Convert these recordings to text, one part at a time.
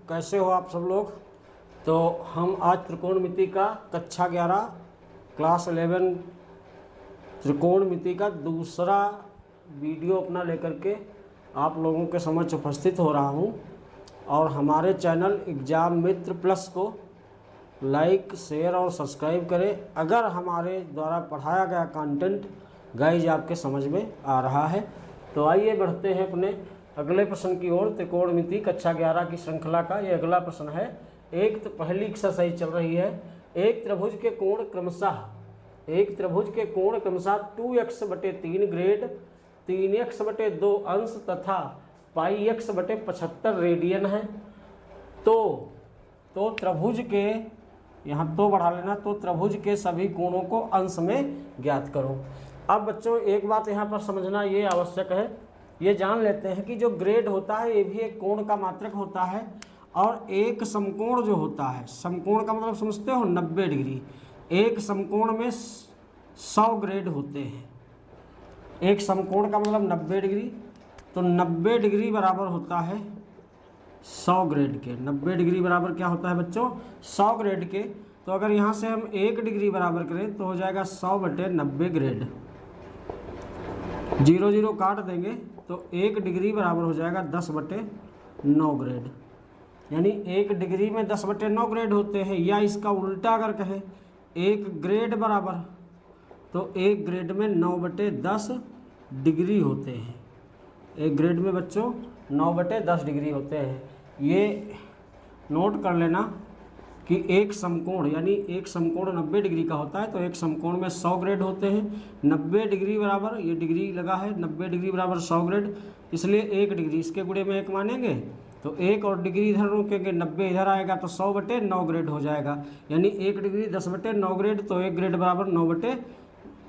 कैसे हो आप सब लोग। तो हम आज त्रिकोणमिति का कक्षा 11 क्लास 11 त्रिकोणमिति का दूसरा वीडियो अपना लेकर के आप लोगों के समक्ष उपस्थित हो रहा हूं। और हमारे चैनल एग्जाम मित्र प्लस को लाइक, शेयर और सब्सक्राइब करें अगर हमारे द्वारा पढ़ाया गया कंटेंट गाइज आपके समझ में आ रहा है। तो आइए बढ़ते हैं अपने अगले प्रश्न की ओर। त्रिकोणमिति कक्षा 11 की श्रृंखला का ये अगला प्रश्न है। एक तो पहली एक्सरसाइज चल रही है। एक त्रिभुज के कोण क्रमशः 2x/3 ग्रेड, 3x/2 अंश तथा πx/75 रेडियन है। तो त्रिभुज के, यहाँ तो बढ़ा लेना, तो त्रिभुज के सभी कोणों को अंश में ज्ञात करो। अब बच्चों एक बात यहाँ पर समझना ये आवश्यक है, ये जान लेते हैं कि जो ग्रेड होता है ये भी एक कोण का मात्रक होता है। और एक समकोण जो होता है, समकोण का मतलब समझते हो 90 डिग्री। एक समकोण में 100 ग्रेड होते हैं। एक समकोण का मतलब 90 डिग्री, तो 90 डिग्री बराबर होता है 100 ग्रेड के। 90 डिग्री बराबर क्या होता है बच्चों? 100 ग्रेड के। तो अगर यहाँ से हम 1 डिग्री बराबर करें तो हो जाएगा 100/90 ग्रेड। 0 0 काट देंगे तो 1 डिग्री बराबर हो जाएगा 10/9 ग्रेड। यानी 1 डिग्री में 10/9 ग्रेड होते हैं। या इसका उल्टा अगर कहें 1 ग्रेड बराबर, तो 1 ग्रेड में 9/10 डिग्री होते हैं। 1 ग्रेड में बच्चों 9/10 डिग्री होते हैं। ये नोट कर लेना कि एक समकोण, यानी एक समकोण 90 डिग्री का होता है, तो एक समकोण में 100 ग्रेड होते हैं। 90 डिग्री बराबर, ये डिग्री लगा है, 90 डिग्री बराबर 100 ग्रेड, इसलिए 1 डिग्री इसके गुणे में 1 मानेंगे तो 1 और डिग्री इधर रोकेंगे, 90 इधर आएगा तो 100/9 ग्रेड हो जाएगा। यानी 1 डिग्री 10/9 ग्रेड, तो 1 ग्रेड बराबर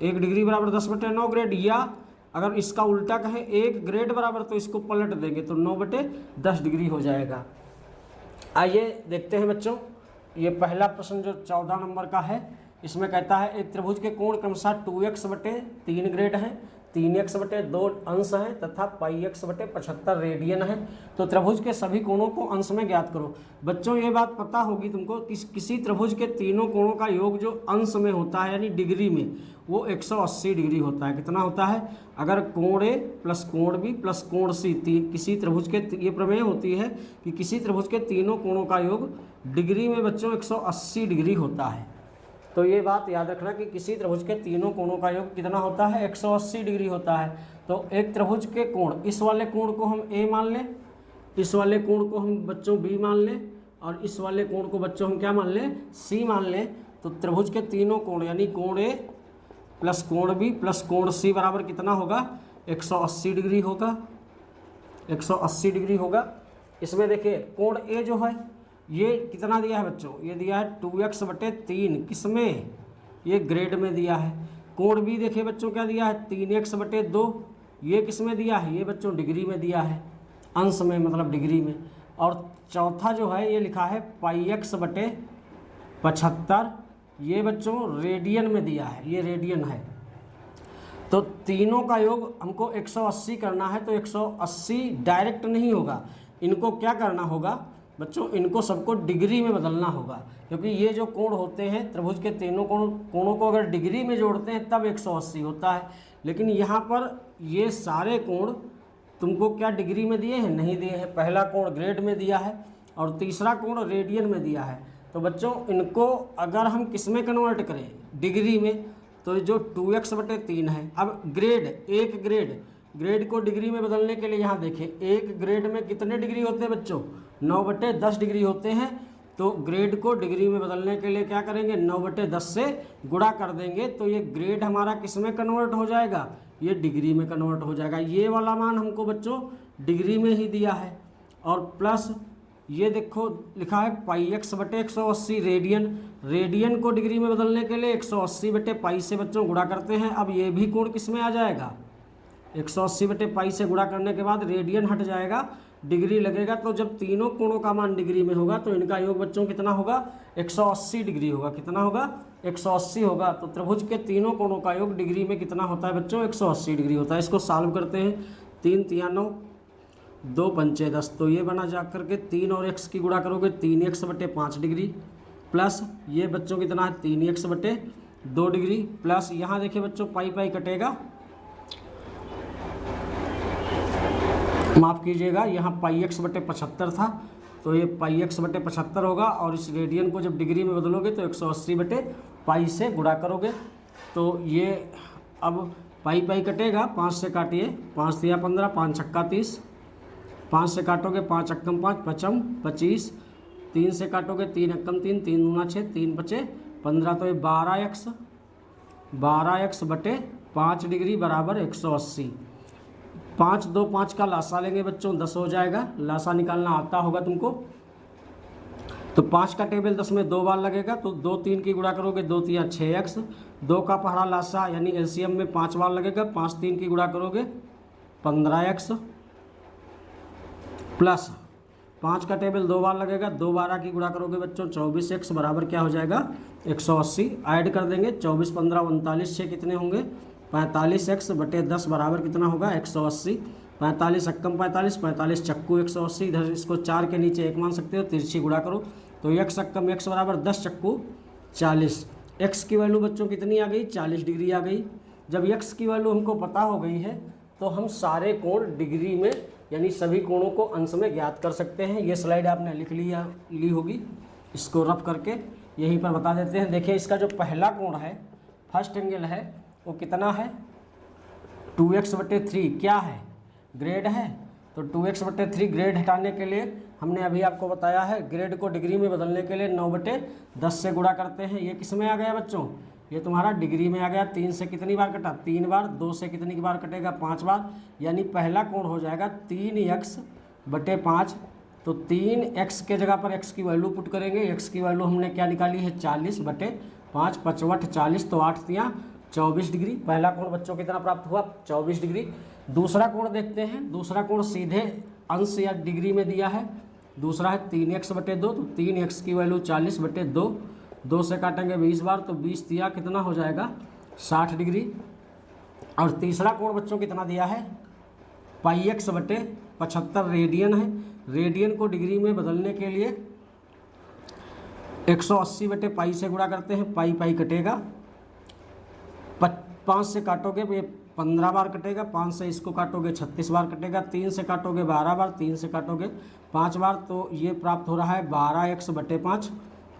1 डिग्री बराबर 10/9 ग्रेड। या अगर इसका उल्टा कहें 1 ग्रेड बराबर, तो इसको पलट देंगे तो 9/10 डिग्री हो जाएगा। आइए देखते हैं बच्चों, ये पहला प्रश्न जो 14 नंबर का है, इसमें कहता है एक त्रिभुज के कोण क्रमशः 2x/3 ग्रेड है, 3x/2 अंश है तथा πx/75 रेडियन है। तो त्रिभुज के सभी कोणों को अंश में ज्ञात करो। बच्चों ये बात पता होगी तुमको कि किसी त्रिभुज के तीनों कोणों का योग जो अंश में होता है यानी डिग्री में, वो 180 डिग्री होता है। कितना होता है? अगर कोण ए प्लस कोण बी प्लस कोण सी, किसी त्रिभुज के, ये प्रमेय होती है कि किसी त्रिभुज के तीनों कोणों का योग डिग्री में बच्चों 180 डिग्री होता है। तो ये बात याद रखना कि किसी त्रिभुज के तीनों कोणों का योग कितना होता है? 180 डिग्री होता है। तो एक त्रिभुज के कोण, इस वाले कोण को हम ए मान लें, इस वाले कोण को हम बच्चों बी मान लें, और इस वाले कोण को बच्चों हम क्या मान लें? सी मान लें। तो त्रिभुज के तीनों कोण यानी कोण ए प्लस कोण बी प्लस कोण सी बराबर कितना होगा? 180 डिग्री होगा। 180 डिग्री होगा। इसमें देखिए कोण ए जो है ये कितना दिया है बच्चों? ये दिया है 2x/3, किसमें? ये ग्रेड में दिया है। कोण बी देखिए बच्चों क्या दिया है? 3x/2, ये किसमें दिया है? ये बच्चों डिग्री में दिया है, अंश में मतलब डिग्री में। और चौथा जो है ये लिखा है πx/75, ये बच्चों रेडियन में दिया है, ये रेडियन है। तो तीनों का योग हमको 180 करना है, तो 180 डायरेक्ट नहीं होगा, इनको क्या करना होगा बच्चों? इनको सबको डिग्री में बदलना होगा, क्योंकि ये जो कोण होते हैं त्रिभुज के तीनों कोणों को अगर डिग्री में जोड़ते हैं तब 180 होता है। लेकिन यहाँ पर ये सारे कोण तुमको क्या डिग्री में दिए हैं? नहीं दिए हैं। पहला कोण ग्रेड में दिया है और तीसरा कोण रेडियन में दिया है। तो बच्चों इनको अगर हम किस में कन्वर्ट करें? डिग्री में, तो जो 2x/3 है। अब ग्रेड, एक ग्रेड को डिग्री में बदलने के लिए यहाँ देखें, एक ग्रेड में कितने डिग्री होते हैं बच्चों? 9/10 डिग्री होते हैं। तो ग्रेड को डिग्री में बदलने के लिए क्या करेंगे? 9/10 से गुणा कर देंगे, तो ये ग्रेड हमारा किस में कन्वर्ट हो जाएगा? ये डिग्री में कन्वर्ट हो जाएगा। ये वाला मान हमको बच्चों डिग्री में ही दिया है। और प्लस ये देखो लिखा है πx/180 रेडियन को डिग्री में बदलने के लिए 180/π से बच्चों गुणा करते हैं। अब ये भी कोण किस में आ जाएगा? 180/π से गुणा करने के बाद रेडियन हट जाएगा, डिग्री लगेगा। तो जब तीनों कोणों का मान डिग्री में होगा तो इनका योग बच्चों कितना होगा? 180 डिग्री होगा। कितना होगा? 180 होगा। तो त्रिभुज के तीनों कोणों का योग डिग्री में कितना होता है बच्चों? 180 डिग्री होता है। इसको सॉल्व करते हैं। 3 × 9 2 पंचे 10, तो ये बना जा करके 3 और x की गुणा करोगे 3x बटे 5 डिग्री, प्लस ये बच्चों कितना है 3x बटे 2 डिग्री, प्लस यहाँ देखिए बच्चों पाई पाई कटेगा, माफ़ कीजिएगा, यहाँ पाई x बटे 75 था, तो ये पाई x बटे 75 होगा, और इस रेडियन को जब डिग्री में बदलोगे तो 180 बटे पाई से गुणा करोगे, तो ये अब पाई पाई कटेगा, 5 से काटिए, 5 तिया 15, 5 छक्का 30, 5 से काटोगे 5 अक्कम 5, पचम 25, 3 से काटोगे 3 अक्कम 3, 3 दूना 6, 3 बचे 15, तो ये 12x बटे 5 डिग्री बराबर 180। 5 2 5 का लासा लेंगे बच्चों, 10 हो जाएगा, लासा निकालना आता होगा तुमको, तो 5 का टेबल 10 में 2 बार लगेगा, तो 2 3 की गुणा करोगे 2 तिया 6x, 2 का पहाड़ा लासा यानी एलसीएम में 5 बार लगेगा, 5 3 की गुणा करोगे 15x, प्लस 5 का टेबल 2 बार लगेगा, 2 12 की गुणा करोगे बच्चों 24x बराबर क्या हो जाएगा 180। ऐड कर देंगे 24 15 39, 6 कितने होंगे 45x बटे 10 बराबर कितना होगा 180। 45 अक्कम 45, 45 चक्कू 180, इधर इसको 4 के नीचे 1 मान सकते हो, तिरछी गुणा करो तो x अक्कम x बराबर 10 चक्कू 40। x की वैल्यू बच्चों कितनी आ गई 40 डिग्री आ गई। जब x की वैल्यू हमको पता हो गई है तो हम सारे कोण डिग्री में यानी सभी कोणों को अंश में ज्ञात कर सकते हैं। ये स्लाइड आपने ली होगी, इसको रफ करके यहीं पर बता देते हैं। देखिए इसका जो पहला कोण है, फर्स्ट एंगल है, वो कितना है 2x बटे 3, क्या है ग्रेड है, तो 2x बटे 3 ग्रेड हटाने के लिए हमने अभी आपको बताया है, ग्रेड को डिग्री में बदलने के लिए 9 बटे 10 से गुणा करते हैं। ये किस में आ गया बच्चों, ये तुम्हारा डिग्री में आ गया। 3 से कितनी बार कटा 3 बार, 2 से कितनी बार कटेगा 5 बार, यानी पहला कोण हो जाएगा 3x बटे 5। तो 3x के जगह पर x की वैल्यू पुट करेंगे, x की वैल्यू हमने क्या निकाली है 40 बटे 5, 55 40, तो 8 तिया 24 डिग्री। पहला कोण बच्चों कितना प्राप्त हुआ 24 डिग्री। दूसरा कोण देखते हैं, दूसरा कोण सीधे अंश या डिग्री में दिया है, दूसरा है 3x बटे 2, तो 3x की वैल्यू 40 बटे 2, 2 से काटेंगे 20 बार, तो 20 तिया कितना हो जाएगा 60 डिग्री। और तीसरा कोण बच्चों कितना दिया है पाई x बटे 75 रेडियन है। रेडियन को डिग्री में बदलने के लिए 180 बटे पाई से गुणा करते हैं, पाई पाई कटेगा, 5 से काटोगे ये 15 बार कटेगा, 5 से इसको काटोगे 36 बार कटेगा, 3 से काटोगे 12 बार, 3 से काटोगे 5 बार, तो ये प्राप्त हो रहा है 12x बटे 5।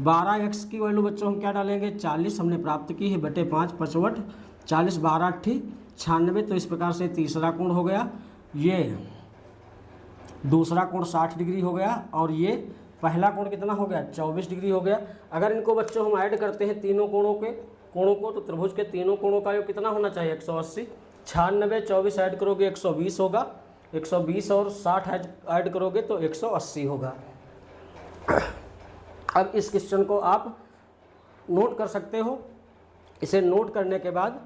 12x की वैल्यू बच्चों हम क्या डालेंगे 40 हमने प्राप्त की है बटे 5, 55 40, 12 8 96, तो इस प्रकार से तीसरा कोण हो गया। ये दूसरा कोण 60 डिग्री हो गया, और ये पहला कोण कितना हो गया 24 डिग्री हो गया। अगर इनको बच्चों हम ऐड करते हैं तीनों कोणों को, तो त्रिभुज के तीनों कोणों का योग कितना होना चाहिए 180। 96 24 ऐड करोगे 120 होगा, 120 और 60 ऐड करोगे तो 180 होगा। अब इस क्वेश्चन को आप नोट कर सकते हो। इसे नोट करने के बाद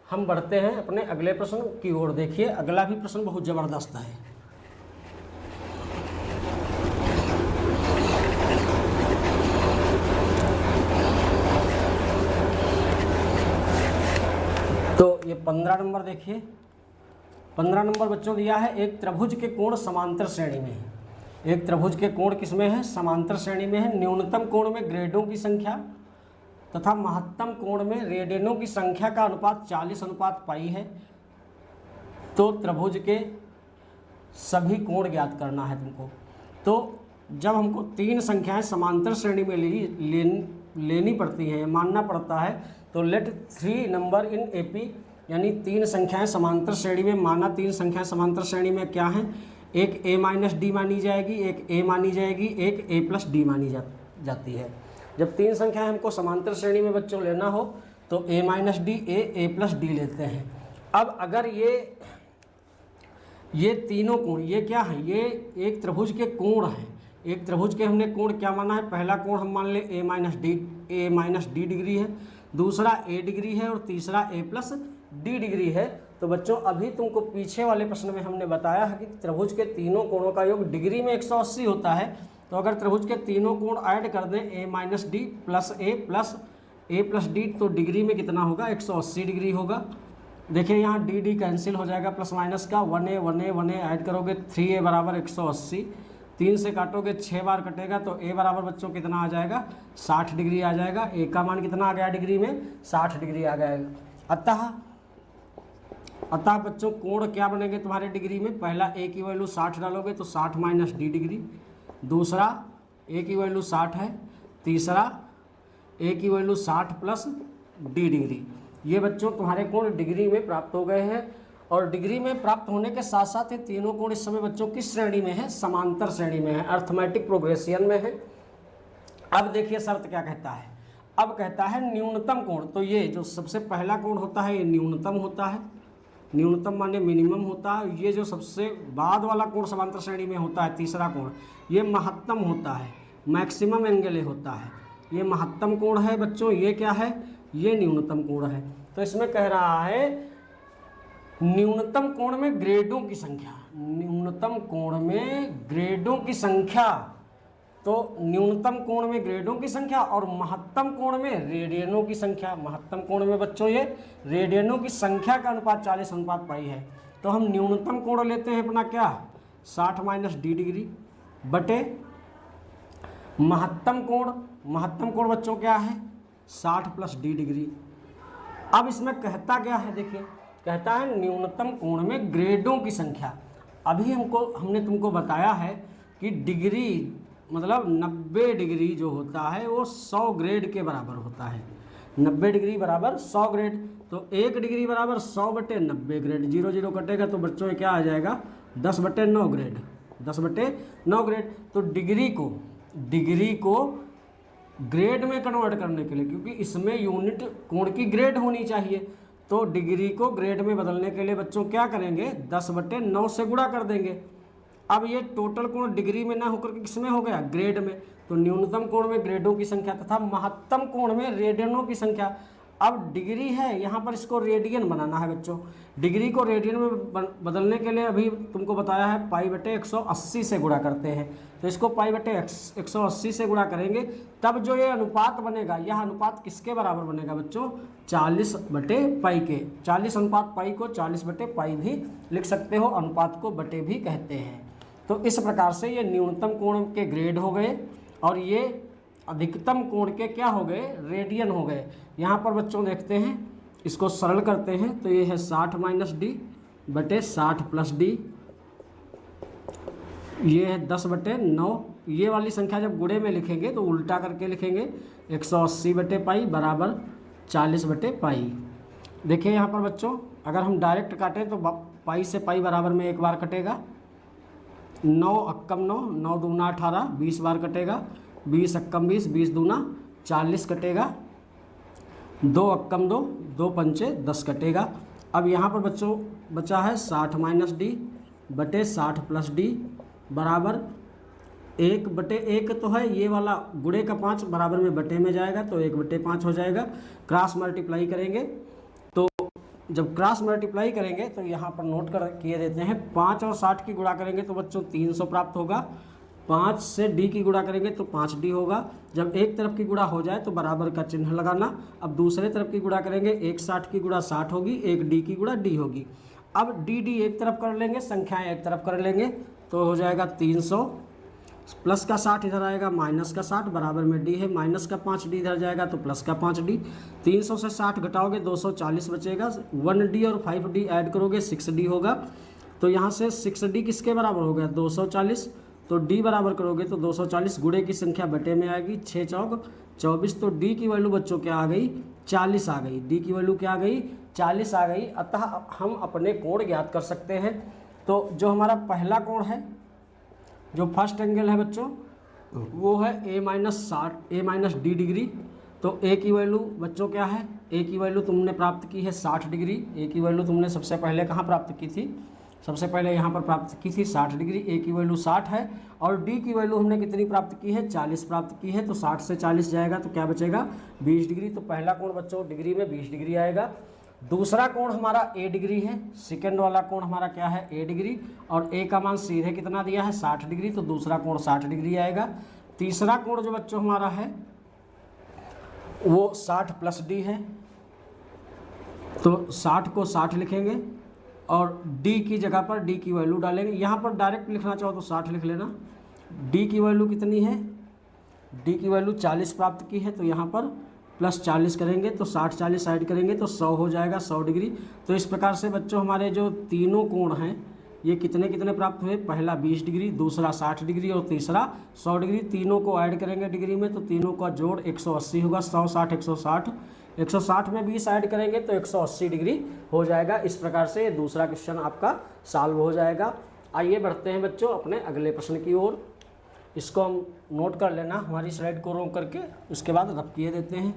हम बढ़ते हैं अपने अगले प्रश्न की ओर। देखिए अगला भी प्रश्न बहुत ज़बरदस्त है। तो ये 15 नंबर देखिए, 15 नंबर बच्चों दिया है, एक त्रिभुज के कोण समांतर श्रेणी में है। एक त्रिभुज के कोण किसमें है समांतर श्रेणी में है। न्यूनतम कोण में ग्रेडों की संख्या तथा महत्तम कोण में रेडियनों की संख्या का अनुपात 40 अनुपात पाई है। तो त्रिभुज के सभी कोण ज्ञात करना है तुमको। तो जब हमको 3 संख्याएं समांतर श्रेणी में लेनी पड़ती हैं, मानना पड़ता है, तो लेट 3 नंबर इन एपी, यानी 3 संख्याएं समांतर श्रेणी में माना। 3 संख्याएं समांतर श्रेणी में क्या हैं, एक a माइनस डी मानी जाएगी, एक a मानी जाएगी, एक a प्लस डी मानी जाती है। जब 3 संख्याएं हमको समांतर श्रेणी में बच्चों लेना हो तो a minus D a plus D लेते हैं। अब अगर ये तीनों कोण, ये क्या है, ये एक त्रिभुज के कोण हैं। एक त्रिभुज के हमने कोण क्या माना है, पहला कोण हम मान ले a माइनस डी डिग्री है, दूसरा a डिग्री है, और तीसरा a प्लस डी डिग्री है। तो बच्चों अभी तुमको पीछे वाले प्रश्न में हमने बताया है कि त्रिभुज के तीनों कोणों का योग डिग्री में 180 होता है। तो अगर त्रिभुज के तीनों कोण ऐड कर दें a minus D plus a plus D, तो डिग्री में कितना होगा 180 डिग्री होगा। देखिए यहाँ डी डी कैंसिल हो जाएगा, प्लस माइनस का 1a 1a 1a ऐड करोगे 3a बराबर 180, 3 से काटोगे 6 बार कटेगा तो a बराबर बच्चों कितना आ जाएगा 60 डिग्री आ जाएगा। a का मान कितना आ गया डिग्री में 60 डिग्री आ जाएगा। अतः बच्चों कोण क्या बनेंगे तुम्हारे डिग्री में, पहला a की वैल्यू 60 डालोगे तो 60 माइनस डी डिग्री, दूसरा a की वैल्यू 60 है, तीसरा a की वैल्यू 60 प्लस डी डिग्री। ये बच्चों तुम्हारे कोण डिग्री में प्राप्त हो गए हैं। और डिग्री में प्राप्त होने के साथ साथ ये तीनों कोण इस समय बच्चों किस श्रेणी में है, समांतर श्रेणी में है, अर्थमेटिक प्रोग्रेशन में है। अब देखिए शर्त क्या कहता है, अब कहता है न्यूनतम कोण। तो ये जो सबसे पहला कोण होता है ये न्यूनतम होता है, न्यूनतम माने मिनिमम होता है। ये जो सबसे बाद वाला कोण समांतर श्रेणी में होता है तीसरा कोण, ये महत्तम होता है, मैक्सिमम एंगल होता है। ये महत्तम कोण है बच्चों, ये क्या है, ये न्यूनतम कोण है। तो इसमें कह रहा है न्यूनतम कोण में ग्रेडों की संख्या, न्यूनतम कोण में ग्रेडों की संख्या। तो न्यूनतम कोण में ग्रेडों की संख्या और महत्तम कोण में रेडियनों की संख्या। महत्तम कोण में बच्चों ये रेडियनों की संख्या का अनुपात 40:π है। तो हम न्यूनतम कोण लेते हैं अपना क्या 60 माइनस डी डिग्री बटे महत्तम कोण। महत्तम कोण बच्चों क्या है 60 प्लस डी डिग्री। अब इसमें कहता क्या है, देखिए कहता है न्यूनतम कोण में ग्रेडों की संख्या। अभी हमने तुमको बताया है कि डिग्री मतलब 90 डिग्री जो होता है वो 100 ग्रेड के बराबर होता है। 90 डिग्री बराबर 100 ग्रेड। तो 1 डिग्री बराबर 100/90 ग्रेड, 0 0 कटेगा तो बच्चों क्या आ जाएगा 10/9 ग्रेड, 10/9 ग्रेड। तो डिग्री को ग्रेड में कन्वर्ट करने के लिए, क्योंकि इसमें यूनिट कोण की ग्रेड होनी चाहिए, तो डिग्री को ग्रेड में बदलने के लिए बच्चों क्या करेंगे 10/9 से गुणा कर देंगे। अब ये टोटल कोण डिग्री में ना होकर के किसमें हो गया ग्रेड में। तो न्यूनतम कोण में ग्रेडों की संख्या तथा महत्तम कोण में रेडियनों की संख्या। अब डिग्री है यहाँ पर इसको रेडियन बनाना है बच्चों। डिग्री को रेडियन में बदलने के लिए अभी तुमको बताया है π/180 से गुणा करते हैं। तो इसको π/180 से गुणा करेंगे तब जो ये अनुपात बनेगा, यह अनुपात किसके बराबर बनेगा बच्चों 40/π के। 40:π को 40/π भी लिख सकते हो, अनुपात को बटे भी कहते हैं। तो इस प्रकार से ये न्यूनतम कोण के ग्रेड हो गए और ये अधिकतम कोण के क्या हो गए रेडियन हो गए। यहाँ पर बच्चों देखते हैं, इसको सरल करते हैं तो ये है 60 माइनस डी बटे 60 प्लस डी, ये है 10/9। ये वाली संख्या जब गुणे में लिखेंगे तो उल्टा करके लिखेंगे 180/π बराबर 40/π। देखिए यहाँ पर बच्चों अगर हम डायरेक्ट काटें तो पाई से पाई बराबर में एक बार कटेगा, 9 अक्कम 9, 9 दूना 18, 20 बार कटेगा, 20 अक्कम 20, 20 दूना 40 कटेगा, 2 अक्कम 2, 2 पंचे 10 कटेगा। अब यहाँ पर बच्चों बचा है 60 माइनस डी बटे 60 प्लस डी बराबर 1/1 तो है, ये वाला गुणे का 5 बराबर में बटे में जाएगा तो 1/5 हो जाएगा। क्रॉस मल्टीप्लाई करेंगे तो जब क्रॉस मल्टीप्लाई करेंगे तो यहाँ पर नोट कर किए देते हैं 5 और 60 की गुणा करेंगे तो बच्चों 300 प्राप्त होगा। 5 से डी की गुणा करेंगे तो 5d होगा। जब एक तरफ की गुणा हो जाए तो बराबर का चिन्ह लगाना। अब दूसरे तरफ की गुणा करेंगे, 1 60 की गुणा 60 होगी, 1 डी की गुणा डी होगी। अब डी एक तरफ कर लेंगे, संख्याएं एक तरफ कर लेंगे तो हो जाएगा 300 प्लस का 60 इधर आएगा माइनस का 60 बराबर में डी है, माइनस का 5d इधर जाएगा तो प्लस का 5d। 300 से 60 घटाओगे 240 बचेगा, 1d और 5d ऐड करोगे 6d होगा। तो यहाँ से 6d किसके बराबर हो गया 240, तो d बराबर करोगे तो 240 गुणे की संख्या बटे में आएगी, 6 चौक 24। तो d की वैल्यू बच्चों क्या आ गई 40 आ गई, d की वैल्यू क्या आ गई 40 आ गई। अतः हम अपने कोण ज्ञात कर सकते हैं। तो जो हमारा पहला कोण है, जो फर्स्ट एंगल है बच्चों वो है a माइनस डी डिग्री। तो a की वैल्यू बच्चों क्या है, a की वैल्यू तुमने प्राप्त की है 60 डिग्री। a की वैल्यू तुमने सबसे पहले कहाँ प्राप्त की थी, सबसे पहले यहाँ पर प्राप्त की थी 60 डिग्री। a की वैल्यू 60 है और d की वैल्यू हमने कितनी प्राप्त की है 40 प्राप्त की है। तो 60 से 40 जाएगा तो क्या बचेगा 20 डिग्री। तो पहला कोण बच्चों डिग्री में 20 डिग्री आएगा। दूसरा कोण हमारा a डिग्री है, सेकेंड वाला कोण हमारा क्या है a डिग्री, और a का मान सीधे कितना दिया है 60 डिग्री, तो दूसरा कोण 60 डिग्री आएगा। तीसरा कोण जो बच्चों हमारा है वो 60 प्लस d है, तो 60 को 60 लिखेंगे और डी की जगह पर डी की वैल्यू डालेंगे। यहाँ पर डायरेक्ट लिखना चाहो तो 60 लिख लेना। डी की वैल्यू कितनी है, डी की वैल्यू 40 प्राप्त की है, तो यहाँ पर प्लस 40 करेंगे तो 60 40 ऐड करेंगे तो 100 हो जाएगा, 100 डिग्री। तो इस प्रकार से बच्चों हमारे जो तीनों कोण हैं ये कितने कितने प्राप्त हुए, पहला 20 डिग्री, दूसरा 60 डिग्री और तीसरा 100 डिग्री। तीनों को ऐड करेंगे डिग्री में तो तीनों का जोड़ 180 होगा। 100 60 160, 160 में 20 ऐड करेंगे तो 180 डिग्री हो जाएगा। इस प्रकार से दूसरा क्वेश्चन आपका सॉल्व हो जाएगा। आइए बढ़ते हैं बच्चों अपने अगले प्रश्न की ओर। इसको हम नोट कर लेना, हमारी स्लाइड को रोक करके उसके बाद रब किए देते हैं।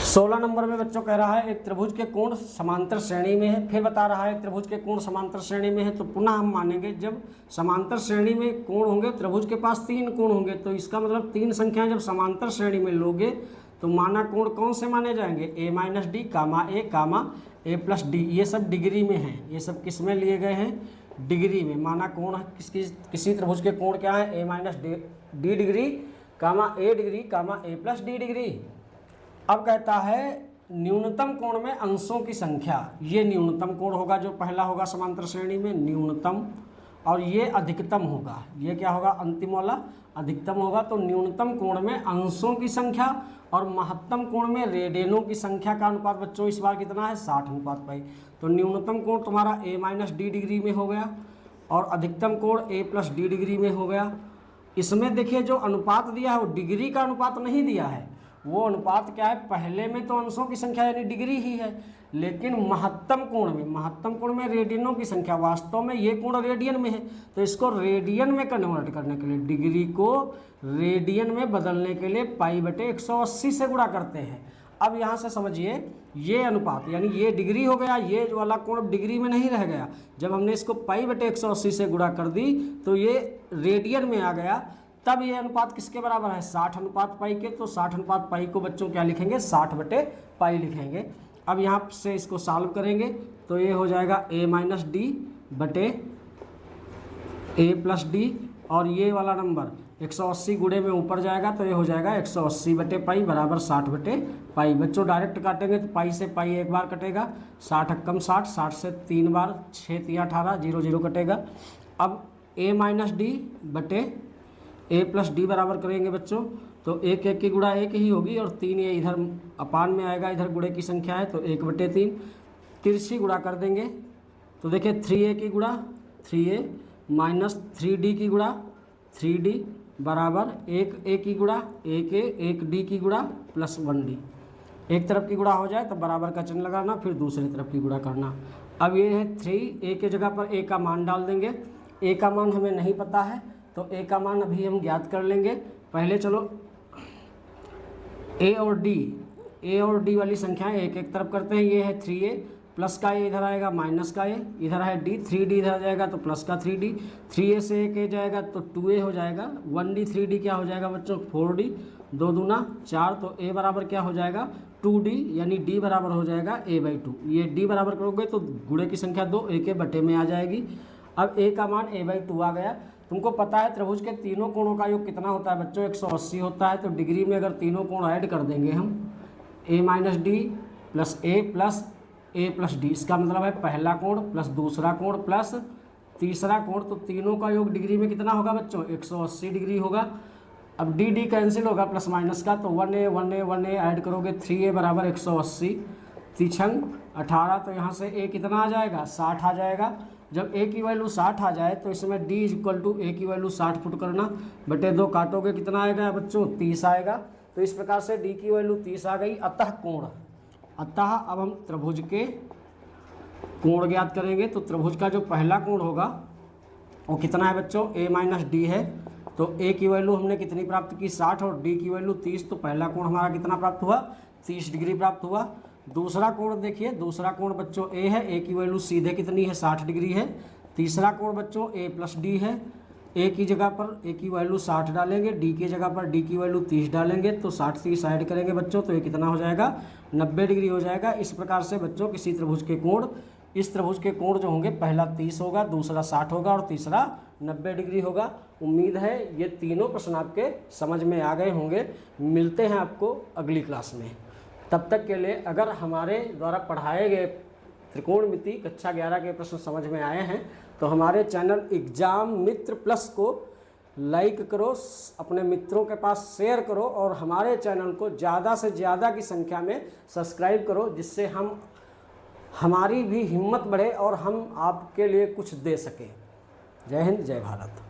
सोलह नंबर में बच्चों कह रहा है एक त्रिभुज के कोण समांतर श्रेणी में है। फिर बता रहा है एक त्रिभुज के कोण समांतर श्रेणी में है, तो पुनः हम मानेंगे जब समांतर श्रेणी में कोण होंगे, त्रिभुज के पास 3 कोण होंगे, तो इसका मतलब 3 संख्याएं जब समांतर श्रेणी में लोगे तो माना कोण कौन से माने जाएंगे, a minus d comma a plus d. ये सब डिग्री में हैं, ये सब किस में लिए गए हैं, डिग्री में। माना कोण किसी त्रिभुज के कोण क्या है, a minus d degree comma a degree comma a plus d degree. अब कहता है न्यूनतम कोण में अंशों की संख्या, ये न्यूनतम कोण होगा जो पहला होगा समांतर श्रेणी में न्यूनतम, और ये अधिकतम होगा, ये क्या होगा अंतिम वाला अधिकतम होगा। तो न्यूनतम कोण में अंशों की संख्या और महत्तम कोण में रेडियनों की संख्या का अनुपात बच्चों इस बार कितना है, 60 अनुपात पाई। तो न्यूनतम कोण तुम्हारा a माइनस डी डिग्री में हो गया और अधिकतम कोण a प्लस डी डिग्री में हो गया। इसमें देखिए जो अनुपात दिया है वो डिग्री का अनुपात नहीं दिया है, वो अनुपात क्या है, पहले में तो अंशों की संख्या यानी डिग्री ही है, लेकिन महत्तम कोण में रेडियनों की संख्या, वास्तव में ये कोण रेडियन में है, तो इसको रेडियन में कन्वर्ट करने के लिए, डिग्री को रेडियन में बदलने के लिए पाई बटे 180 से गुणा करते हैं। अब यहाँ से समझिए ये अनुपात यानी ये डिग्री हो गया, ये वाला कोण डिग्री में नहीं रह गया। जब हमने इसको पाई बटे 180 से गुणा कर दी तो ये रेडियन में आ गया, तब ये अनुपात किसके बराबर है, 60 अनुपात पाई के। तो 60 अनुपात पाई को बच्चों क्या लिखेंगे, 60 बटे पाई लिखेंगे। अब यहाँ से इसको सॉल्व करेंगे तो ये हो जाएगा a माइनस डी बटे ए प्लस डी, और ये वाला नंबर 180 गुणे में ऊपर जाएगा तो ये हो जाएगा 180 बटे पाई बराबर 60 बटे पाई। बच्चों डायरेक्ट काटेंगे तो पाई से पाई एक बार कटेगा, 60 अक्कम 60, 60 से 3 बार 6 3 18, 0 0 कटेगा। अब a माइनस डी बटे ए प्लस डी बराबर करेंगे बच्चों तो 1 1 की गुणा 1 ही होगी और 3 ये इधर अपान में आएगा, इधर गुणे की संख्या है तो 1 बटे 3, तिरछी गुणा कर देंगे तो देखिए 3a की गुणा 3a माइनस 3d की गुणा 3d बराबर 1a की गुणा 1a 1d की गुणा प्लस 1d। एक तरफ की गुणा हो जाए तो बराबर का चिन्ह लगाना, फिर दूसरी तरफ की गुणा करना। अब ये है 3a के जगह पर a का मान डाल देंगे, a का मान हमें नहीं पता है तो a का मान अभी हम ज्ञात कर लेंगे। पहले चलो a और d वाली संख्याएं एक एक तरफ करते हैं। ये है 3a, प्लस का a इधर आएगा, माइनस का a इधर है d, 3d इधर आ जाएगा तो प्लस का 3d, 3a से 1 a जाएगा तो 2a हो जाएगा, 1d 3d क्या हो जाएगा बच्चों 4d, 2 दूना 4, तो a बराबर क्या हो जाएगा 2d, यानी d बराबर हो जाएगा a/2। ये d बराबर करोगे तो गुणे की संख्या 2 a के बटे में आ जाएगी। अब a का मान a/2 आ गया। तुमको पता है त्रिभुज के तीनों कोणों का योग कितना होता है बच्चों, 180 होता है। तो डिग्री में अगर तीनों कोण ऐड कर देंगे हम a minus D plus A plus D, इसका मतलब है पहला कोण प्लस दूसरा कोण प्लस तीसरा कोण, तो तीनों का योग डिग्री में कितना होगा बच्चों 180 डिग्री होगा। अब डी डी कैंसिल होगा प्लस माइनस का, तो 1a ऐड करोगे 3a बराबर 180, तीछंग 18, तो यहाँ से a कितना आ जाएगा 60 आ जाएगा। जब a की वैल्यू 60 आ जाए तो इसमें d इक्वल टू a की वैल्यू 60 पुट करना, बटे 2 काटोगे कितना आएगा बच्चों 30 आएगा। तो इस प्रकार से d की वैल्यू 30 आ गई। अतः अब हम त्रिभुज के कोण ज्ञात करेंगे। तो त्रिभुज का जो पहला कोण होगा वो कितना है बच्चों a माइनस डी है, तो a की वैल्यू हमने कितनी प्राप्त की 60 और d की वैल्यू 30, तो पहला कोण हमारा कितना प्राप्त हुआ 30 डिग्री प्राप्त हुआ। दूसरा कोण देखिए, दूसरा कोण बच्चों a है, a की वैल्यू सीधे कितनी है 60 डिग्री है। तीसरा कोण बच्चों a प्लस डी है, a की जगह पर a की वैल्यू 60 डालेंगे, d की जगह पर d की वैल्यू 30 डालेंगे, तो 60 30 ऐड करेंगे बच्चों तो ये कितना हो जाएगा 90 डिग्री हो जाएगा। इस प्रकार से बच्चों किसी त्रिभुज के कोण इस त्रिभुज के कोण जो होंगे, पहला 30 होगा, दूसरा 60 होगा और तीसरा 90 डिग्री होगा। उम्मीद है ये तीनों प्रश्न आपके समझ में आ गए होंगे। मिलते हैं आपको अगली क्लास में। तब तक के लिए अगर हमारे द्वारा पढ़ाए गए त्रिकोणमिति कक्षा 11 के प्रश्न समझ में आए हैं तो हमारे चैनल एग्जाम मित्र प्लस को लाइक करो, अपने मित्रों के पास शेयर करो और हमारे चैनल को ज़्यादा से ज़्यादा की संख्या में सब्सक्राइब करो, जिससे हमारी भी हिम्मत बढ़े और हम आपके लिए कुछ दे सकें। जय हिंद, जय भारत।